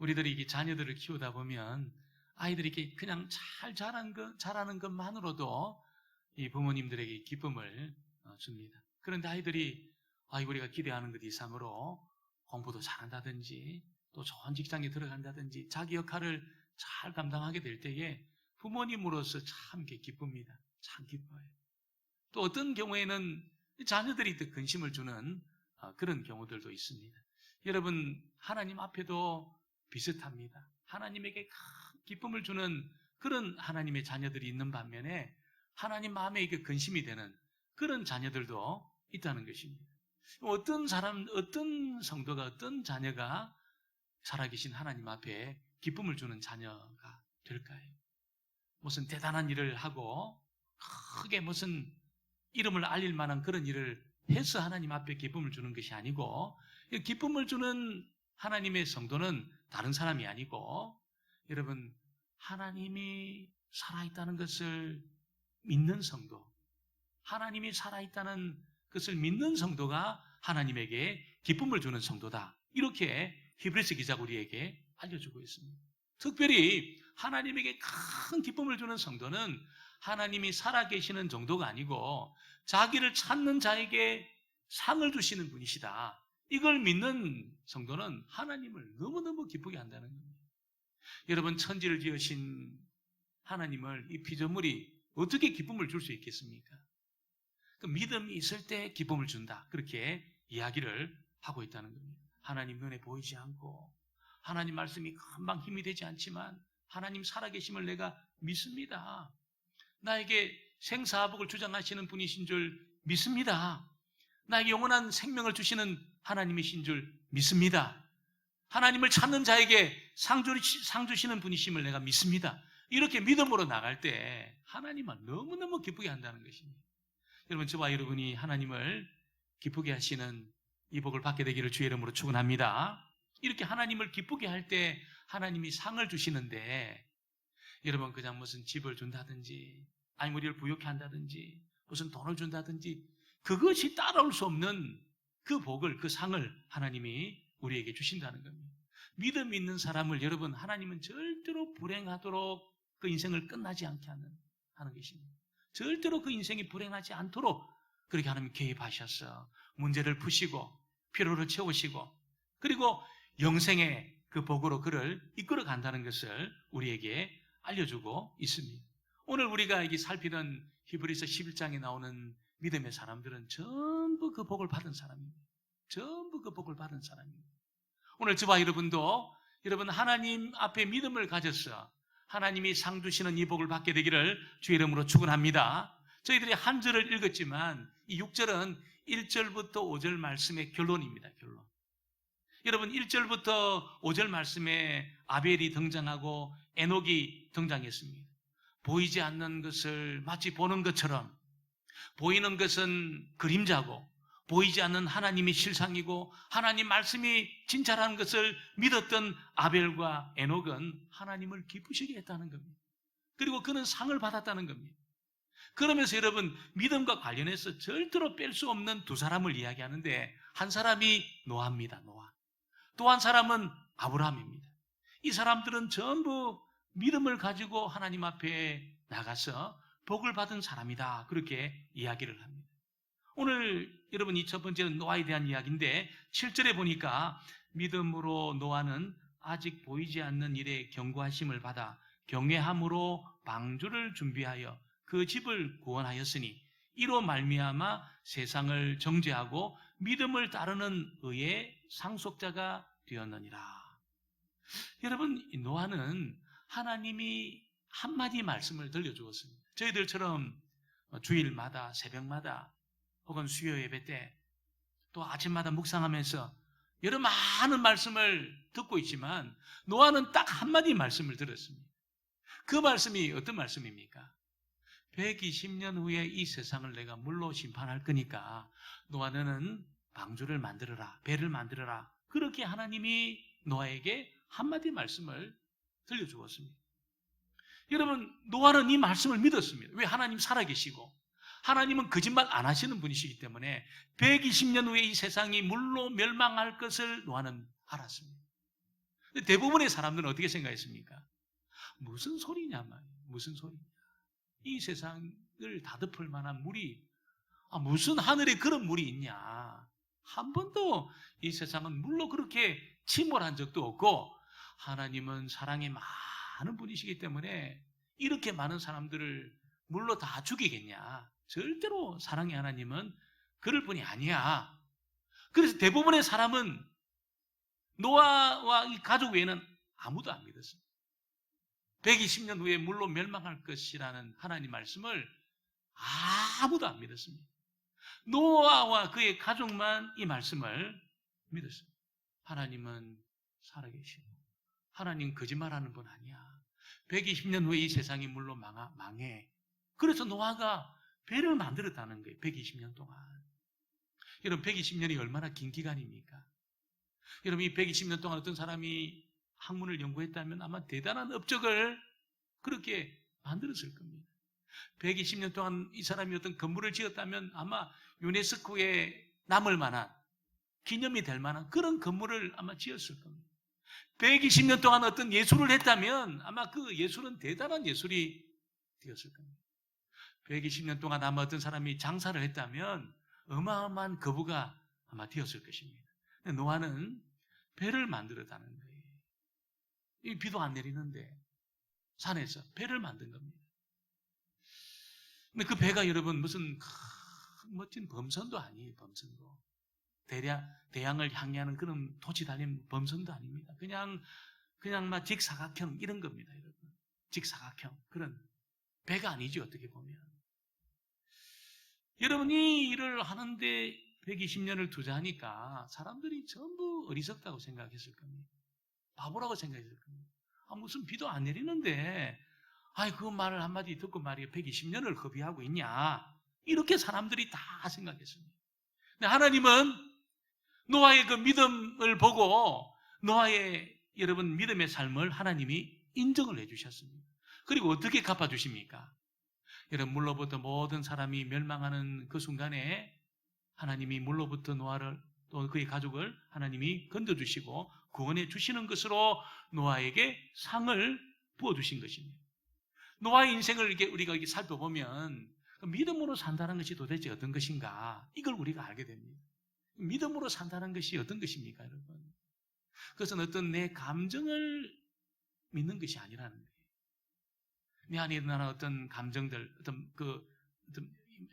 우리들이 이게 자녀들을 키우다 보면 아이들이 이렇게 그냥 잘 자라는 것만으로도 이 부모님들에게 기쁨을 줍니다. 그런데 아이들이 우리가 기대하는 것 이상으로 공부도 잘한다든지 또 좋은 직장에 들어간다든지 자기 역할을 잘 감당하게 될 때에 부모님으로서 참 이렇게 기쁩니다. 참 기뻐요. 또 어떤 경우에는 자녀들이 더 근심을 주는 그런 경우들도 있습니다. 여러분, 하나님 앞에도 비슷합니다. 하나님에게 큰 기쁨을 주는 그런 하나님의 자녀들이 있는 반면에 하나님 마음에 이게 근심이 되는 그런 자녀들도 있다는 것입니다. 어떤 성도가, 어떤 자녀가 살아계신 하나님 앞에 기쁨을 주는 자녀가 될까요? 무슨 대단한 일을 하고 크게 무슨 이름을 알릴 만한 그런 일을 해서 하나님 앞에 기쁨을 주는 것이 아니고, 기쁨을 주는 하나님의 성도는 다른 사람이 아니고, 여러분, 하나님이 살아있다는 것을 믿는 성도, 하나님이 살아있다는 것을 믿는 성도가 하나님에게 기쁨을 주는 성도다. 이렇게 히브리서 기자가 우리에게 알려주고 있습니다. 특별히 하나님에게 큰 기쁨을 주는 성도는 하나님이 살아계시는 정도가 아니고 자기를 찾는 자에게 상을 주시는 분이시다. 이걸 믿는 성도는 하나님을 너무너무 기쁘게 한다는 겁니다. 여러분, 천지를 지으신 하나님을 이 피조물이 어떻게 기쁨을 줄 수 있겠습니까? 그 믿음이 있을 때 기쁨을 준다. 그렇게 이야기를 하고 있다는 겁니다. 하나님 눈에 보이지 않고 하나님 말씀이 금방 힘이 되지 않지만 하나님 살아계심을 내가 믿습니다. 나에게 생사화복을 주장하시는 분이신 줄 믿습니다. 나에게 영원한 생명을 주시는 하나님이신 줄 믿습니다. 하나님을 찾는 자에게 상 주시는 분이심을 내가 믿습니다. 이렇게 믿음으로 나갈 때 하나님은 너무너무 기쁘게 한다는 것입니다. 여러분, 저와 여러분이 하나님을 기쁘게 하시는 이 복을 받게 되기를 주의 이름으로 축원합니다. 이렇게 하나님을 기쁘게 할 때 하나님이 상을 주시는데, 여러분, 그냥 무슨 집을 준다든지 아니면 우리를 부유케 한다든지 무슨 돈을 준다든지 그것이 따라올 수 없는 그 복을, 그 상을 하나님이 우리에게 주신다는 겁니다. 믿음 있는 사람을 여러분, 하나님은 절대로 불행하도록 그 인생을 끝나지 않게 하는 것입니다. 절대로 그 인생이 불행하지 않도록 그렇게 하나님 개입하셔서 문제를 푸시고 피로를 채우시고 그리고 영생의 그 복으로 그를 이끌어 간다는 것을 우리에게 알려주고 있습니다. 오늘 우리가 여기 살피던 히브리서 11장에 나오는 믿음의 사람들은 전부 그 복을 받은 사람입니다. 전부 그 복을 받은 사람입니다. 오늘 저와 여러분도 여러분 하나님 앞에 믿음을 가져서 하나님이 상 주시는 이 복을 받게 되기를 주의 이름으로 축원합니다. 저희들이 한 절을 읽었지만 이 6절은 1절부터 5절 말씀의 결론입니다. 결론. 여러분, 1절부터 5절 말씀에 아벨이 등장하고 에녹이 등장했습니다. 보이지 않는 것을 마치 보는 것처럼, 보이는 것은 그림자고 보이지 않는 하나님이 실상이고 하나님 말씀이 진짜라는 것을 믿었던 아벨과 에녹은 하나님을 기쁘시게 했다는 겁니다. 그리고 그는 상을 받았다는 겁니다. 그러면서 여러분, 믿음과 관련해서 절대로 뺄 수 없는 두 사람을 이야기하는데, 한 사람이 노아입니다. 노아. 또 한 사람은 아브라함입니다. 이 사람들은 전부 믿음을 가지고 하나님 앞에 나가서 복을 받은 사람이다. 그렇게 이야기를 합니다. 오늘 여러분, 이 첫 번째는 노아에 대한 이야기인데 7절에 보니까 믿음으로 노아는 아직 보이지 않는 일에 경고하심을 받아 경외함으로 방주를 준비하여 그 집을 구원하였으니 이로 말미암아 세상을 정죄하고 믿음을 따르는 의의 상속자가 되었느니라. 여러분, 노아는 하나님이 한마디 말씀을 들려주었습니다. 저희들처럼 주일마다 새벽마다 혹은 수요 예배 때 또 아침마다 묵상하면서 여러 많은 말씀을 듣고 있지만 노아는 딱 한마디 말씀을 들었습니다. 그 말씀이 어떤 말씀입니까? 120년 후에 이 세상을 내가 물로 심판할 거니까 노아, 너는 방주를 만들어라, 배를 만들어라. 그렇게 하나님이 노아에게 한마디 말씀을 들려주었습니다. 여러분, 노아는 이 말씀을 믿었습니다. 왜? 하나님 살아계시고 하나님은 거짓말 안 하시는 분이시기 때문에 120년 후에 이 세상이 물로 멸망할 것을 노아는 알았습니다. 대부분의 사람들은 어떻게 생각했습니까? 무슨 소리냐 말이에요. 무슨 소리냐. 이 세상을 다 덮을 만한 물이 무슨 하늘에 그런 물이 있냐. 한 번도 이 세상은 물로 그렇게 침몰한 적도 없고 하나님은 사랑이 많은 분이시기 때문에 이렇게 많은 사람들을 물로 다 죽이겠냐. 절대로 사랑의 하나님은 그럴 분이 아니야. 그래서 대부분의 사람은 노아와 이 가족 외에는 아무도 안 믿었습니다. 120년 후에 물로 멸망할 것이라는 하나님 말씀을 아무도 안 믿었습니다. 노아와 그의 가족만 이 말씀을 믿었습니다. 하나님은 살아계시고 하나님 거짓말하는 분 아니야. 120년 후에 이 세상이 물로 망해. 그래서 노아가 배를 만들었다는 거예요. 120년 동안. 여러분 120년이 얼마나 긴 기간입니까? 여러분 이 120년 동안 어떤 사람이 학문을 연구했다면 아마 대단한 업적을 그렇게 만들었을 겁니다. 120년 동안 이 사람이 어떤 건물을 지었다면 아마 유네스코에 남을 만한 기념이 될 만한 그런 건물을 아마 지었을 겁니다. 120년 동안 어떤 예술을 했다면 아마 그 예술은 대단한 예술이 되었을 겁니다. 120년 동안 아마 어떤 사람이 장사를 했다면 어마어마한 거부가 아마 되었을 것입니다. 노아는 배를 만들었다는 거예요. 이 비도 안 내리는데 산에서 배를 만든 겁니다. 근데 그 배가 여러분 무슨 멋진 범선도 아니에요. 범선도. 대양을 향하는 그런 토지 달린 범선도 아닙니다. 그냥 막 직사각형 이런 겁니다. 여러분. 직사각형 그런 배가 아니죠. 어떻게 보면. 여러분이 일을 하는데 120년을 투자하니까 사람들이 전부 어리석다고 생각했을 겁니다. 바보라고 생각했을 겁니다. 무슨 비도 안 내리는데 그 말을 한마디 듣고 말이야 120년을 허비하고 있냐. 이렇게 사람들이 다 생각했습니다. 근데 하나님은 노아의 그 믿음을 보고 노아의 여러분 믿음의 삶을 하나님이 인정을 해주셨습니다. 그리고 어떻게 갚아주십니까? 여러분 물로부터 모든 사람이 멸망하는 그 순간에 하나님이 물로부터 노아를 또 그의 가족을 하나님이 건져주시고 구원해 주시는 것으로 노아에게 상을 부어주신 것입니다. 노아의 인생을 우리가 살펴보면 믿음으로 산다는 것이 도대체 어떤 것인가 이걸 우리가 알게 됩니다. 믿음으로 산다는 것이 어떤 것입니까, 여러분? 그것은 어떤 내 감정을 믿는 것이 아니라는 거예요. 내 안에 일어나는 어떤 감정들, 어떤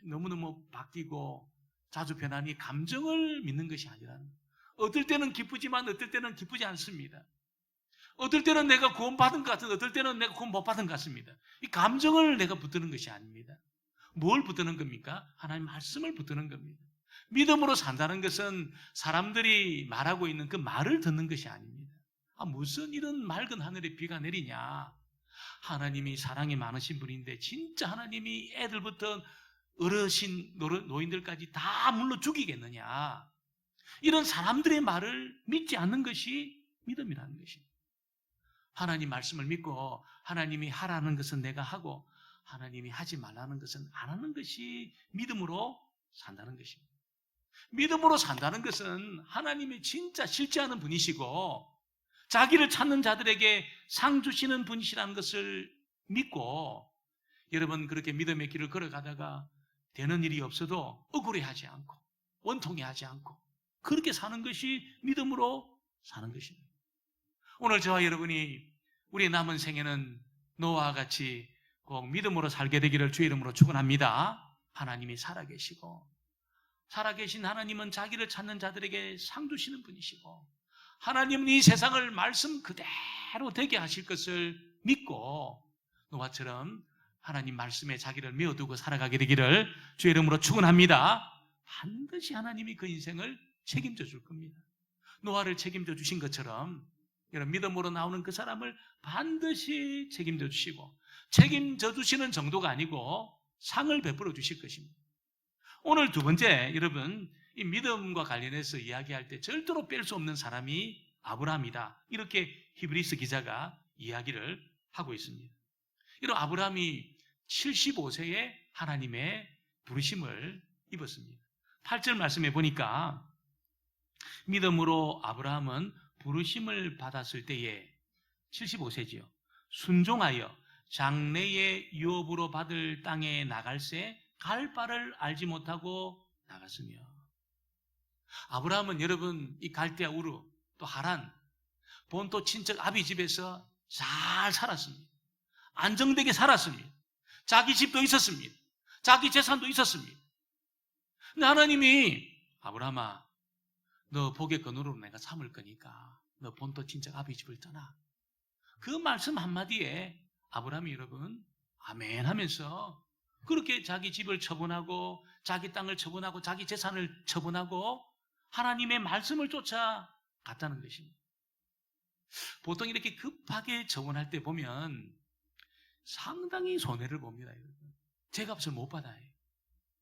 너무너무 바뀌고 자주 변하니 감정을 믿는 것이 아니라는 거예요. 어떨 때는 기쁘지만 어떨 때는 기쁘지 않습니다. 어떨 때는 내가 구원받은 것 같은데 어떨 때는 내가 구원 못 받은 것 같습니다. 이 감정을 내가 붙드는 것이 아닙니다. 뭘 붙드는 겁니까? 하나님 말씀을 붙드는 겁니다. 믿음으로 산다는 것은 사람들이 말하고 있는 그 말을 듣는 것이 아닙니다. 무슨 이런 맑은 하늘에 비가 내리냐. 하나님이 사랑이 많으신 분인데 진짜 하나님이 애들부터 어르신, 노인들까지 다 물로 죽이겠느냐. 이런 사람들의 말을 믿지 않는 것이 믿음이라는 것입니다. 하나님 말씀을 믿고 하나님이 하라는 것은 내가 하고 하나님이 하지 말라는 것은 안 하는 것이 믿음으로 산다는 것입니다. 믿음으로 산다는 것은 하나님이 진짜 실제하는 분이시고 자기를 찾는 자들에게 상 주시는 분이시라는 것을 믿고 여러분 그렇게 믿음의 길을 걸어가다가 되는 일이 없어도 억울해하지 않고 원통해하지 않고 그렇게 사는 것이 믿음으로 사는 것입니다. 오늘 저와 여러분이 우리의 남은 생에는 노아와 같이 꼭 믿음으로 살게 되기를 주의 이름으로 축원합니다. 하나님이 살아계시고 살아계신 하나님은 자기를 찾는 자들에게 상 주시는 분이시고 하나님은 이 세상을 말씀 그대로 되게 하실 것을 믿고 노아처럼 하나님 말씀에 자기를 메어두고 살아가게 되기를 주의 이름으로 축원합니다. 반드시 하나님이 그 인생을 책임져 줄 겁니다. 노아를 책임져 주신 것처럼 여러분 믿음으로 나오는 그 사람을 반드시 책임져 주시고 책임져 주시는 정도가 아니고 상을 베풀어 주실 것입니다. 오늘 두 번째 여러분 이 믿음과 관련해서 이야기할 때 절대로 뺄 수 없는 사람이 아브라함이다. 이렇게 히브리서 기자가 이야기를 하고 있습니다. 여러분 아브라함이 75세에 하나님의 부르심을 입었습니다. 8절 말씀에 보니까 믿음으로 아브라함은 부르심을 받았을 때에 75세지요. 순종하여 장래의 유업으로 받을 땅에 나갈새 갈 바를 알지 못하고 나갔으며. 아브라함은 여러분 이 갈대아 우르 또 하란 본토 친척 아비 집에서 잘 살았습니다. 안정되게 살았습니다. 자기 집도 있었습니다. 자기 재산도 있었습니다. 근데 하나님이 아브라함아 너 복의 근원으로 내가 삼을 거니까 너 본토 친척 아비 집을 떠나. 그 말씀 한마디에 아브라함이 여러분 아멘 하면서 그렇게 자기 집을 처분하고 자기 땅을 처분하고 자기 재산을 처분하고 하나님의 말씀을 쫓아갔다는 것입니다. 보통 이렇게 급하게 처분할 때 보면 상당히 손해를 봅니다. 제 값을 못 받아요.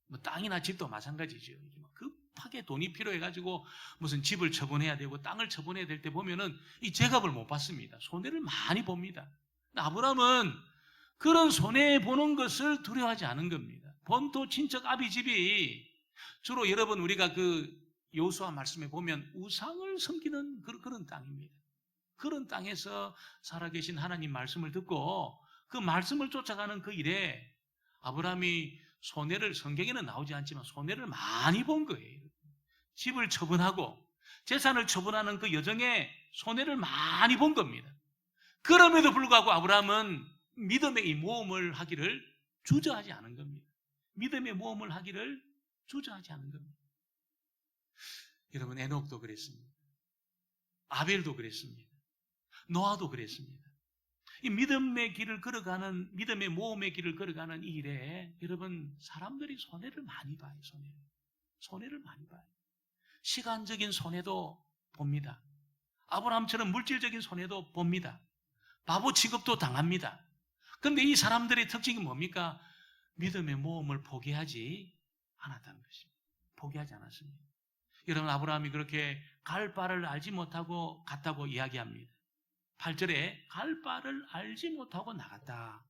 뭐 땅이나 집도 마찬가지죠. 급하게 돈이 필요해가지고 무슨 집을 처분해야 되고 땅을 처분해야 될 때 보면은 이 제값을 못 받습니다. 손해를 많이 봅니다. 아브라함은 그런 손해 보는 것을 두려워하지 않은 겁니다. 본토 친척 아비 집이 주로 여러분 우리가 그 여호수아 말씀에 보면 우상을 섬기는 그런 땅입니다. 그런 땅에서 살아계신 하나님 말씀을 듣고 그 말씀을 쫓아가는 그 일에 아브라함이 손해를 성경에는 나오지 않지만 손해를 많이 본 거예요. 집을 처분하고 재산을 처분하는 그 여정에 손해를 많이 본 겁니다. 그럼에도 불구하고 아브라함은 믿음의 이 모험을 하기를 주저하지 않은 겁니다. 믿음의 모험을 하기를 주저하지 않은 겁니다. 여러분 에녹도 그랬습니다. 아벨도 그랬습니다. 노아도 그랬습니다. 이 믿음의 길을 걸어가는 믿음의 모험의 길을 걸어가는 이 일에 여러분 사람들이 손해를 많이 봐요. 손해를 많이 봐요. 시간적인 손해도 봅니다. 아브라함처럼 물질적인 손해도 봅니다. 바보 취급도 당합니다. 그런데 이 사람들의 특징이 뭡니까? 믿음의 모험을 포기하지 않았다는 것입니다. 포기하지 않았습니다. 여러분 아브라함이 그렇게 갈 바를 알지 못하고 갔다고 이야기합니다. 8절에 갈 바를 알지 못하고 나갔다.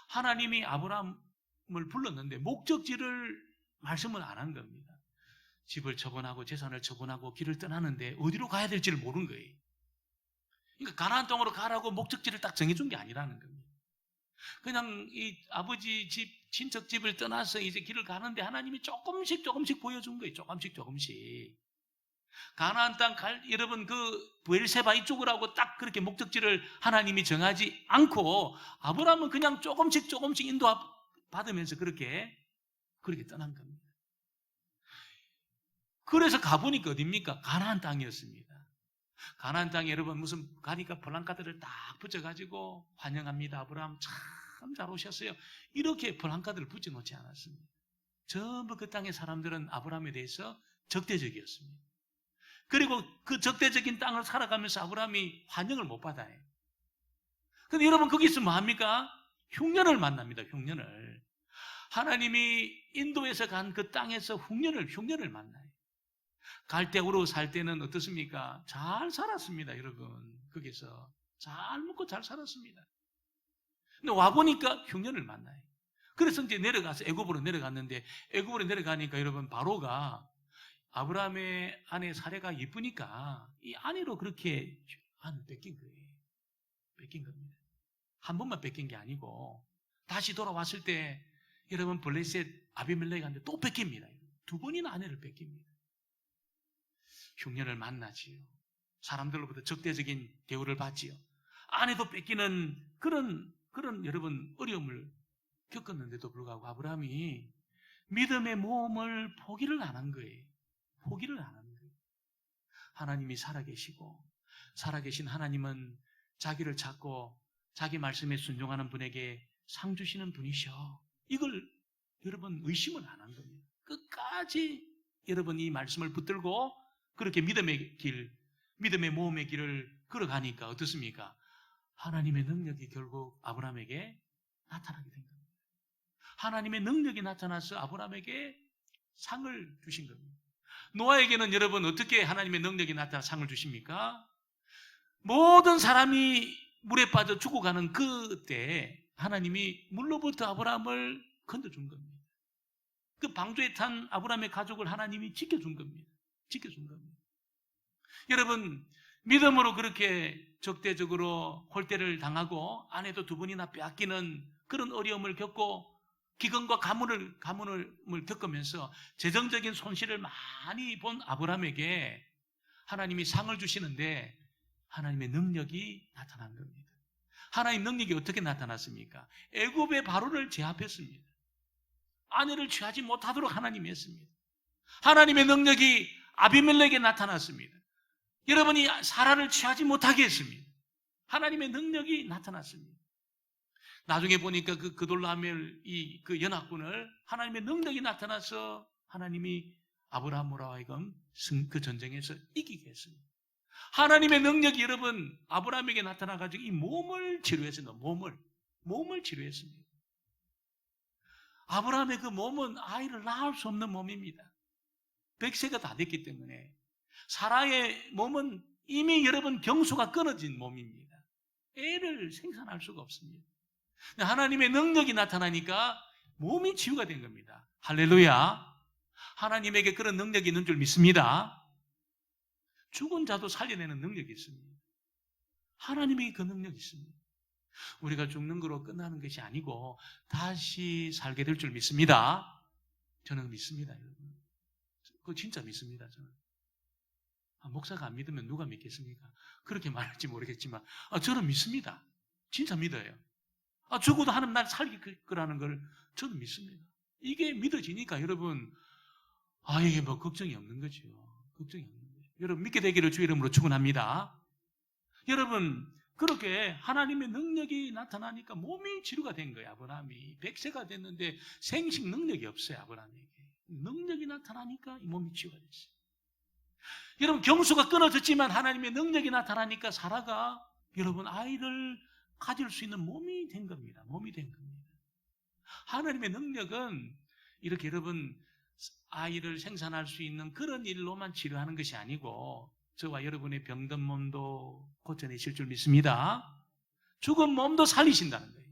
하나님이 아브라함을 불렀는데 목적지를 말씀을 안 한 겁니다. 집을 처분하고 재산을 처분하고 길을 떠나는데 어디로 가야 될지를 모르는 거예요. 그러니까 가나안 땅으로 가라고 목적지를 딱 정해준 게 아니라는 겁니다. 그냥 이 아버지 집, 친척 집을 떠나서 이제 길을 가는데 하나님이 조금씩 보여준 거예요. 조금씩. 가나안 땅 여러분 그 브엘세바 이쪽으로 하고 딱 그렇게 목적지를 하나님이 정하지 않고 아브라함은 그냥 조금씩 인도 받으면서 그렇게 떠난 겁니다. 그래서 가보니까 어딥니까? 가나안 땅이었습니다. 가나안 땅에 여러분 무슨 가니까 플랑카드를 딱 붙여가지고 환영합니다. 아브라함 참 잘 오셨어요. 이렇게 플랑카드를 붙여놓지 않았습니다. 전부 그 땅의 사람들은 아브라함에 대해서 적대적이었습니다. 그리고 그 적대적인 땅을 살아가면서 아브라함이 환영을 못 받아요. 근데 여러분 거기서 뭐 합니까? 흉년을 만납니다. 흉년을. 하나님이 인도에서 간 그 땅에서 흉년을 만나요. 갈대우로 살 때는 어떻습니까? 잘 살았습니다, 여러분. 거기서 잘 먹고 잘 살았습니다. 근데 와보니까 흉년을 만나요. 그래서 이제 내려가서 애굽으로 내려갔는데 애굽으로 내려가니까 여러분 바로가 아브라함의 아내 사레가 예쁘니까 이 아내로 그렇게 아내를 뺏긴 거예요. 뺏긴 겁니다. 한 번만 뺏긴 게 아니고 다시 돌아왔을 때 여러분 블레셋 아비멜렉한테 또 뺏깁니다. 두 번이나 아내를 뺏깁니다. 흉년을 만나지요. 사람들로부터 적대적인 대우를 받지요. 아내도 뺏기는 그런 여러분 어려움을 겪었는데도 불구하고 아브라함이 믿음의 모험을 포기를 안 한 거예요. 포기를 안 하는 거예요. 하나님이 살아계신 하나님은 자기를 찾고 자기 말씀에 순종하는 분에게 상 주시는 분이셔. 이걸 여러분 의심을 안 한 겁니다. 끝까지 여러분 이 말씀을 붙들고 그렇게 믿음의 모험의 길을 걸어가니까 어떻습니까? 하나님의 능력이 결국 아브라함에게 나타나게 된 겁니다. 하나님의 능력이 나타나서 아브라함에게 상을 주신 겁니다. 노아에게는 여러분 어떻게 하나님의 능력이 나타나 상을 주십니까? 모든 사람이 물에 빠져 죽어가는 그때 하나님이 물로부터 아브라함을 건져준 겁니다. 그 방주에 탄 아브라함의 가족을 하나님이 지켜준 겁니다. 여러분 믿음으로 그렇게 적대적으로 홀대를 당하고 아내도 2번이나 빼앗기는 그런 어려움을 겪고 기근과 가뭄을 겪으면서 재정적인 손실을 많이 본 아브라함에게 하나님이 상을 주시는데 하나님의 능력이 나타난 겁니다. 하나님 능력이 어떻게 나타났습니까? 애굽의 바로를 제압했습니다. 아내를 취하지 못하도록 하나님이 했습니다. 하나님의 능력이 아비멜렉에게 나타났습니다. 여러분이 사라를 취하지 못하게 했습니다. 하나님의 능력이 나타났습니다. 나중에 보니까 그 그돌라멜 그 연합군을 하나님의 능력이 나타나서 하나님이 아브라함으로 하여금 그 전쟁에서 이기게 했습니다. 하나님의 능력이 여러분 아브라함에게 나타나가지고 이 몸을 치료했습니다. 몸을 치료했습니다. 아브라함의 그 몸은 아이를 낳을 수 없는 몸입니다. 100세가 다 됐기 때문에 사라의 몸은 이미 여러분 경수가 끊어진 몸입니다. 애를 생산할 수가 없습니다. 하나님의 능력이 나타나니까 몸이 치유가 된 겁니다. 할렐루야. 하나님에게 그런 능력이 있는 줄 믿습니다. 죽은 자도 살려내는 능력이 있습니다. 하나님에게 그 능력이 있습니다. 우리가 죽는 거로 끝나는 것이 아니고 다시 살게 될 줄 믿습니다. 저는 믿습니다. 여러분. 그거 진짜 믿습니다. 저는. 목사가 안 믿으면 누가 믿겠습니까? 그렇게 말할지 모르겠지만 저는 믿습니다. 진짜 믿어요. 죽어도 하나님 날 살릴 거라는 걸 저는 믿습니다. 이게 믿어지니까 여러분 이게 뭐 걱정이 없는 거죠. 걱정이 없는 거죠. 여러분 믿게 되기를 주의 이름으로 축원합니다. 여러분 그렇게 하나님의 능력이 나타나니까 몸이 치료가 된 거예요. 아브라함이 100세가 됐는데 생식 능력이 없어요. 아브라함에게 능력이 나타나니까 이 몸이 치유가 됐어요. 여러분 경수가 끊어졌지만 하나님의 능력이 나타나니까 사라가 여러분 아이를 가질 수 있는 몸이 된 겁니다. 몸이 된 겁니다. 하나님의 능력은 이렇게 여러분 아이를 생산할 수 있는 그런 일로만 치료하는 것이 아니고 저와 여러분의 병든 몸도 고쳐내실 줄 믿습니다. 죽은 몸도 살리신다는 거예요.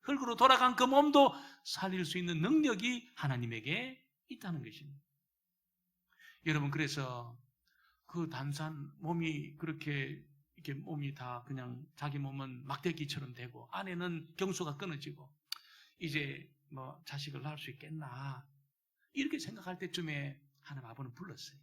흙으로 돌아간 그 몸도 살릴 수 있는 능력이 하나님에게 있다는 것입니다. 여러분 그래서 그 단산 몸이 그렇게 이렇게 몸이 다 그냥 자기 몸은 막대기처럼 되고 아내는 경수가 끊어지고 이제 뭐 자식을 낳을 수 있겠나 이렇게 생각할 때쯤에 하나님 아버지는 불렀어요.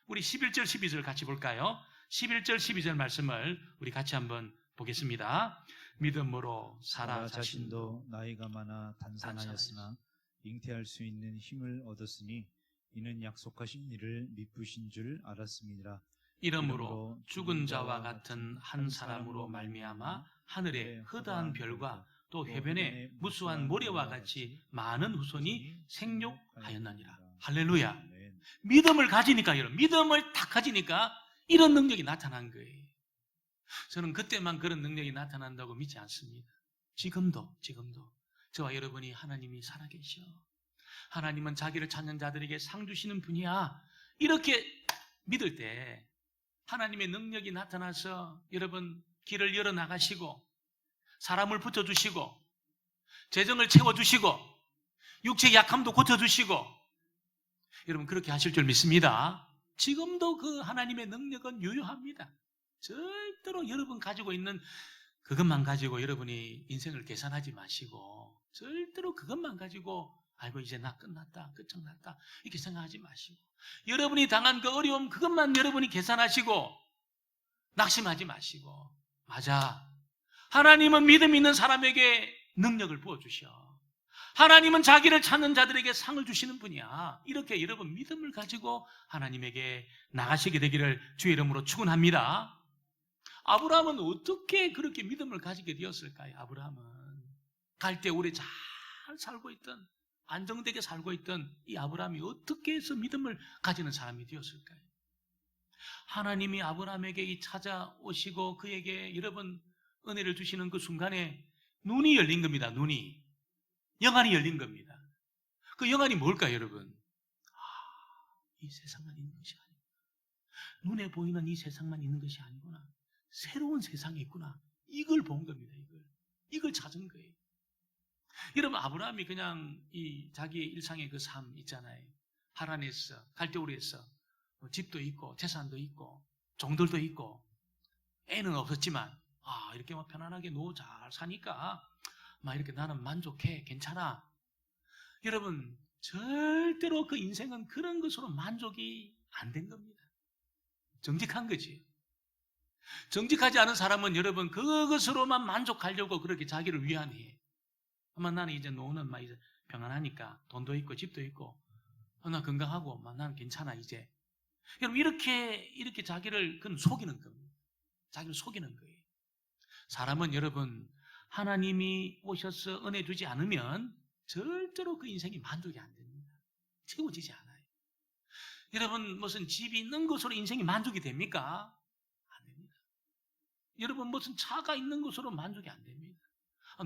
우리 11절 12절 같이 볼까요? 11절 12절 말씀을 우리 같이 한번 보겠습니다. 믿음으로 사라 자신도 나이가 많아 단산하였으나 잉태할 수 있는 힘을 얻었으니 이는 약속하신 이를 미쁘신 줄 알았음이니라. 이러므로 죽은 자와 같은 한 사람으로 말미암아 하늘의 허다한 별과 또 해변의 무수한 모래와 같이 많은 후손이 생육하였느니라. 할렐루야. 믿음을 가지니까 여러분 믿음을 딱 가지니까 이런 능력이 나타난 거예요. 저는 그때만 그런 능력이 나타난다고 믿지 않습니다. 지금도 저와 여러분이 하나님이 살아계셔. 하나님은 자기를 찾는 자들에게 상 주시는 분이야. 이렇게 믿을 때 하나님의 능력이 나타나서 여러분 길을 열어나가시고 사람을 붙여주시고 재정을 채워주시고 육체의 약함도 고쳐주시고 여러분 그렇게 하실 줄 믿습니다. 지금도 그 하나님의 능력은 유효합니다. 절대로 여러분 가지고 있는 그것만 가지고 여러분이 인생을 계산하지 마시고 절대로 그것만 가지고 아이고 이제 나 끝났다 끝장났다 이렇게 생각하지 마시고 여러분이 당한 그 어려움 그것만 여러분이 계산하시고 낙심하지 마시고 맞아 하나님은 믿음 있는 사람에게 능력을 부어주셔. 하나님은 자기를 찾는 자들에게 상을 주시는 분이야. 이렇게 여러분 믿음을 가지고 하나님에게 나가시게 되기를 주의 이름으로 축원합니다. 아브라함은 어떻게 그렇게 믿음을 가지게 되었을까요? 아브라함은 갈대 오래 잘 살고 있던 안정되게 살고 있던 이 아브라함이 어떻게 해서 믿음을 가지는 사람이 되었을까요? 하나님이 아브라함에게 찾아오시고 그에게 여러분 은혜를 주시는 그 순간에 눈이 열린 겁니다. 눈이 영안이 열린 겁니다. 그 영안이 뭘까요, 여러분? 이 세상만 있는 것이 아니구나. 눈에 보이는 이 세상만 있는 것이 아니구나. 새로운 세상이 있구나. 이걸 본 겁니다. 이걸 찾은 거예요. 여러분 아브라함이 그냥 이 자기의 일상의 그 삶 있잖아요. 하란에서 갈대우리에서 뭐 집도 있고 재산도 있고 종들도 있고 애는 없었지만 이렇게 막 편안하게 노 잘 사니까 막 이렇게 나는 만족해, 괜찮아. 여러분, 절대로 그 인생은 그런 것으로 만족이 안 된 겁니다. 정직한 거지. 정직하지 않은 사람은 여러분 그것으로만 만족하려고 그렇게 자기를 위안해. 아마 나는 이제 노는 막 이제 평안하니까 돈도 있고 집도 있고 나 건강하고 막 나는 괜찮아 이제. 여러분 이렇게 자기를 그건 속이는 겁니다. 자기를 속이는 거예요. 사람은 여러분 하나님이 오셔서 은혜 주지 않으면 절대로 그 인생이 만족이 안 됩니다. 채워지지 않아요. 여러분 무슨 집이 있는 것으로 인생이 만족이 됩니까? 안 됩니다. 여러분 무슨 차가 있는 것으로 만족이 안 됩니다.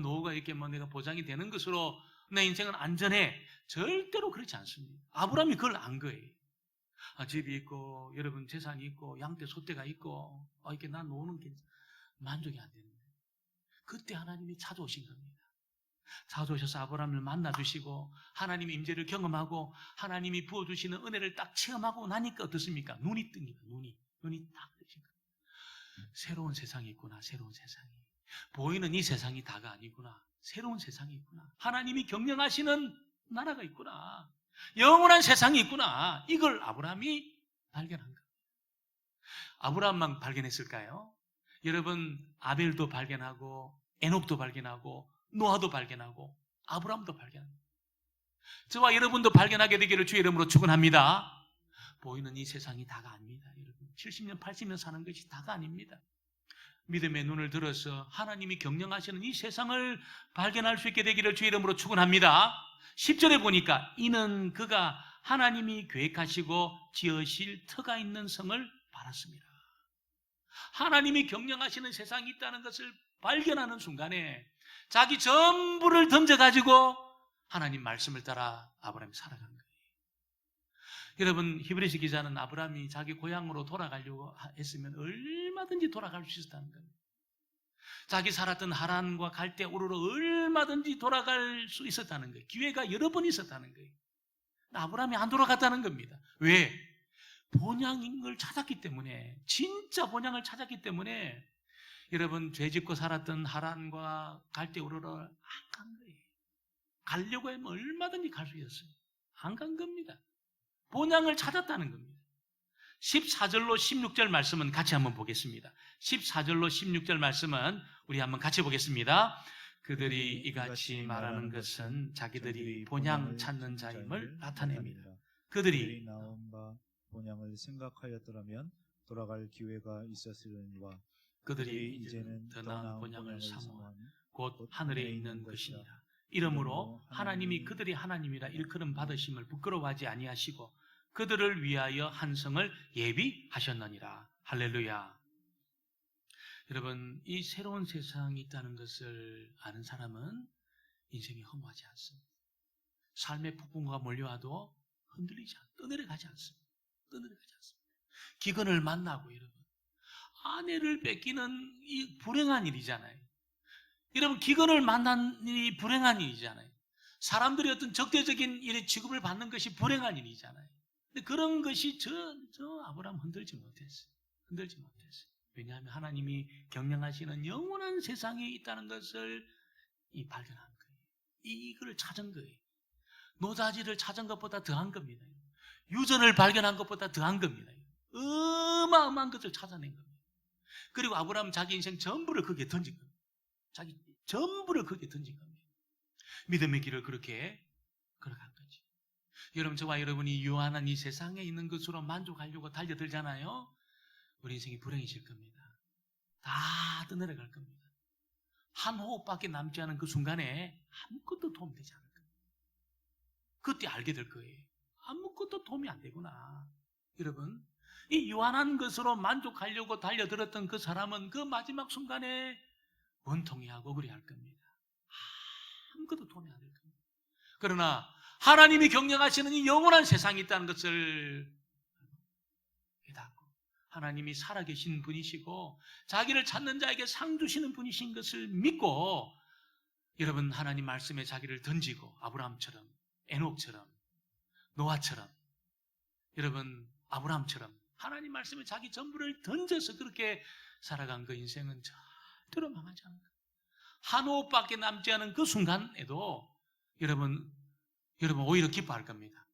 노후가 이렇게 뭐 내가 보장이 되는 것으로 내 인생은 안전해. 절대로 그렇지 않습니다. 아브라함이 그걸 안 거예요. 집이 있고 여러분 재산이 있고 양떼 소떼가 있고 이렇게 난 노는 게 만족이 안 됩니다. 그때 하나님이 찾아오신 겁니다. 찾아오셔서 아브라함을 만나주시고 하나님의 임재를 경험하고 하나님이 부어주시는 은혜를 딱 체험하고 나니까 어떻습니까? 눈이 뜹니다. 눈이 딱 뜨신 겁니다. 새로운 세상이 있구나. 새로운 세상이. 보이는 이 세상이 다가 아니구나. 새로운 세상이 있구나. 하나님이 경영하시는 나라가 있구나. 영원한 세상이 있구나. 이걸 아브라함이 발견한 겁니다. 아브라함만 발견했을까요? 여러분 아벨도 발견하고 에녹도 발견하고 노아도 발견하고 아브라함도 발견합니다. 저와 여러분도 발견하게 되기를 주의 이름으로 축원합니다. 보이는 이 세상이 다가 아닙니다. 여러분 70년 80년 사는 것이 다가 아닙니다. 믿음의 눈을 들어서 하나님이 경영하시는 이 세상을 발견할 수 있게 되기를 주의 이름으로 축원합니다. 10절에 보니까 이는 그가 하나님이 계획하시고 지으실 터가 있는 성을 바랐습니다. 하나님이 경영하시는 세상이 있다는 것을 발견하는 순간에 자기 전부를 던져가지고 하나님 말씀을 따라 아브라함이 살아간 거예요. 여러분 히브리서 기자는 아브라함이 자기 고향으로 돌아가려고 했으면 얼마든지 돌아갈 수 있었다는 겁니다. 자기 살았던 하란과 갈대 우르로 얼마든지 돌아갈 수 있었다는 거예요. 기회가 여러 번 있었다는 거예요. 아브라함이 안 돌아갔다는 겁니다. 왜? 본향인 걸 찾았기 때문에, 진짜 본향을 찾았기 때문에 여러분 죄짓고 살았던 하란과 갈대 우르로 안 간 거예요. 가려고 하면 얼마든지 갈 수 있었어요. 안 간 겁니다. 본향을 찾았다는 겁니다. 14절로 16절 말씀은 같이 한번 보겠습니다. 14절로 16절 말씀은 우리 한번 같이 보겠습니다. 그들이 이같이 말하는 것은 자기들이 본향 찾는 자임을 나타냅니다. 그들이 나온 바 본향을 생각하였더라면 돌아갈 기회가 있었으려니와 그들이 이제는 더 나은 본향을 사모한 곧 하늘에 있는 것이니라. 이러므로 하나님이 그들이 하나님이라 일컬음 받으심을 부끄러워하지 아니하시고 그들을 위하여 한 성을 예비하셨느니라. 할렐루야. 여러분 이 새로운 세상이 있다는 것을 아는 사람은 인생이 허무하지 않습니다. 삶의 폭풍우가 몰려와도 흔들리지 않습니다. 떠내려가지 않습니다. 떠내려가지 않습니다. 기근을 만나고 여러분 아내를 뺏기는 이 불행한 일이잖아요. 여러분 기근을 만난 일이 불행한 일이잖아요. 사람들이 어떤 적대적인 일에 취급을 받는 것이 불행한 일이잖아요. 근데 그런 것이 저 아브라함 흔들지 못했어요. 흔들지 못했어요. 왜냐하면 하나님이 경영하시는 영원한 세상이 있다는 것을 발견한 거예요. 이걸 찾은 거예요. 노다지를 찾은 것보다 더한 겁니다. 유전을 발견한 것보다 더한 겁니다. 어마어마한 것을 찾아낸 겁니다. 그리고 아브라함 자기 인생 전부를 거기에 던진 겁니다. 자기 전부를 거기에 던진 겁니다. 믿음의 길을 그렇게 걸어간 거지. 여러분 저와 여러분이 유한한 이 세상에 있는 것으로 만족하려고 달려들잖아요. 우리 인생이 불행해질 겁니다. 다 떠내려갈 겁니다. 한 호흡밖에 남지 않은 그 순간에 아무것도 도움되지 않을 겁니다. 그때 알게 될 거예요. 아무것도 도움이 안 되구나. 여러분 이 유한한 것으로 만족하려고 달려들었던 그 사람은 그 마지막 순간에 원통해하고 억울해할 겁니다. 아무것도 도움이 안 될 겁니다. 그러나 하나님이 경영하시는 이 영원한 세상이 있다는 것을 깨닫고 하나님이 살아계신 분이시고 자기를 찾는 자에게 상 주시는 분이신 것을 믿고 여러분 하나님 말씀에 자기를 던지고 아브라함처럼 에녹처럼 노아처럼 여러분 아브라함처럼 하나님 말씀에 자기 전부를 던져서 그렇게 살아간 그 인생은 절대로 망하지 않는 거예요. 한 호흡밖에 남지 않은 그 순간에도 여러분 오히려 기뻐할 겁니다.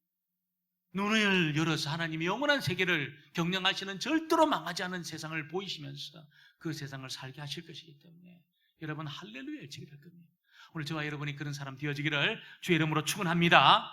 눈을 열어서 하나님의 영원한 세계를 경영하시는 절대로 망하지 않은 세상을 보이시면서 그 세상을 살게 하실 것이기 때문에 여러분 할렐루야 외치게 될 겁니다. 오늘 저와 여러분이 그런 사람 되어지기를 주의 이름으로 축원합니다.